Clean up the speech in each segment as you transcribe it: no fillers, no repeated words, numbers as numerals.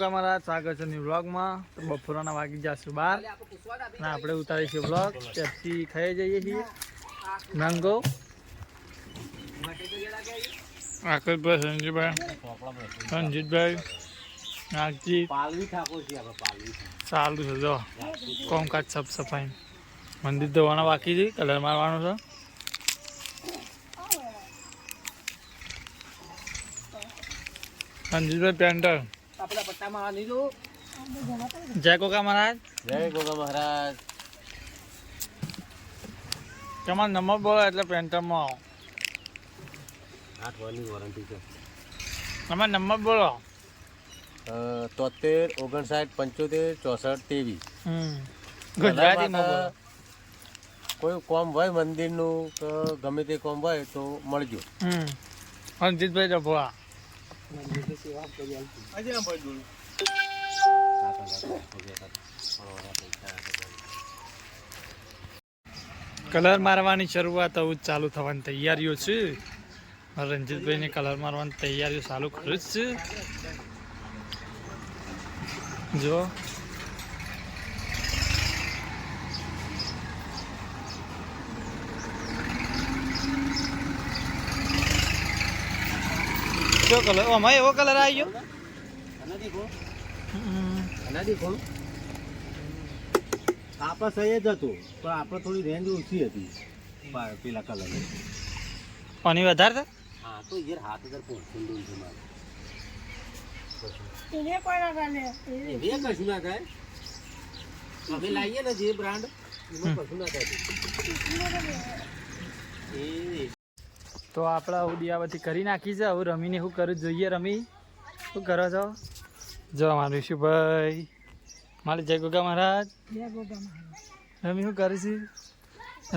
કાકા સ્વાગત છે ન્યુ વ્લોગમાં. તો બપોરના વાગી જશું 12 અને આપણે ઉતારીશું વ્લોગ. પેપ્સી ખાઈ જઈએ છીએ. મેંગો આકાશભાઈ, સંજીભાઈ, સંજીતભાઈ, નાગજી ચાલુ છે. જો કોમકાજ સાફ સફાઈ, મંદિર ધોવાના બાકી છે, કલર મારવાનો છે. સંજીતભાઈ પેન્ટર આપણા પટ્ટામાં લીધું. જય ગોગા મહારાજ. જય ગોગા મહારાજ. તમારો નંબર બોલો એટલે પેન્ટરમાં આવો. 8 વર્ષની વોરંટી છે. તમારો નંબર બોલો. 73 59 75 64 23. ગુજરાતીમાં બોલો. કોઈ કોમ હોય મંદિરનું કે ગમે તે કોમ હોય તો મળજો. સંજીતભાઈ ડભોળા. કલર મારવાની શરૂઆત હવે ચાલુ થવાની તૈયારીઓ છે. રંજીતભાઈને કલર મારવાની તૈયારીઓ ચાલુ કરું જ છે. જો કલર આમાં એવો કલર આવી ગયો. આપણે સહી જ હતું પણ આપણે થોડી રેન્જ ઓછી હતી પેલા કલર. પાણી વધારે છે. હા તો યાર 7000 પહોંચી છે મારે. કશું ના થાય. અમે લાવીએ ને જે બ્રાન્ડ એમાં કશું ના થાય. તો આપણે ઉડિયાવતી કરી નાખી છે. હવે રમીને શું કરું જોઈએ. રમી શું કરો છો? જો અમારું ઈશુભાઈ, મારે જય ગોગા મહારાજ. રમી શું કરે છે?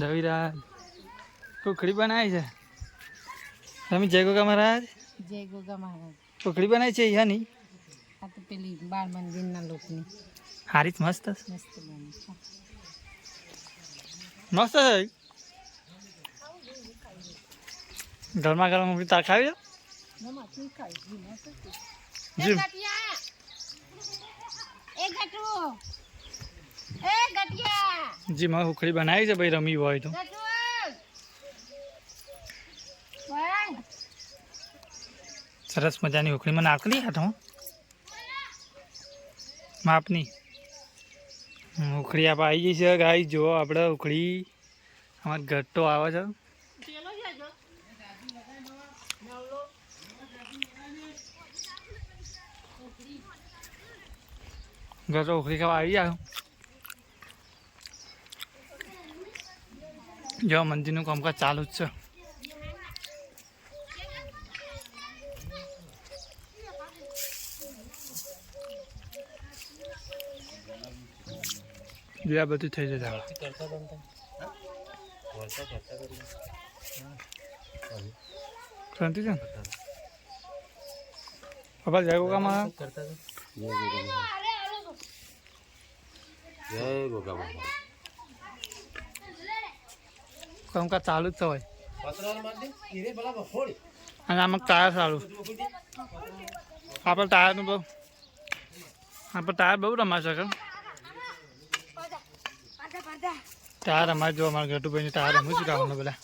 રવિરાજ કુકડી બનાવી છે. રમી જય ગોગા મહારાજ. જય ગોગા મહારાજ. કુકડી બનાવી છે અહીંયા ની. આ તો પેલી બાળ મંદિરના લોકોની હારી જ મસ્ત છે. મસ્ત બની છે. મસ્ત છે. ગરમા ગરમ તાર ખાવી જી. જી મેં ઉખડી બનાવી છે ભાઈ. રમી હોય તો સરસ મજાની ઉખડી મને આપી હાથમાં માપની ઉખડી આપણે આવી ગઈ છે. ગાઈ જુઓ આપણે ઉખડી અમારે ઘટ્ટો આવે છે. ઘર ઉખડી ખાવા આવી જાવ. જો મંદિરનું કામકાજ ચાલુ જ છે. જો આ બધું થઈ જશે. શાંતિ છે ને પપ્પા? જય ગોગા મહારાજ. જય ગોગા મહારાજ. કામકાજ ચાલુ જ હોય. અને આમાં ટાયર સારું. આપણે ટાયરનું બહુ રમાય શકે. ટાયર રમાય જો અમારા ગટુભાઈને ટાયર રમું છું. રાવણને બધા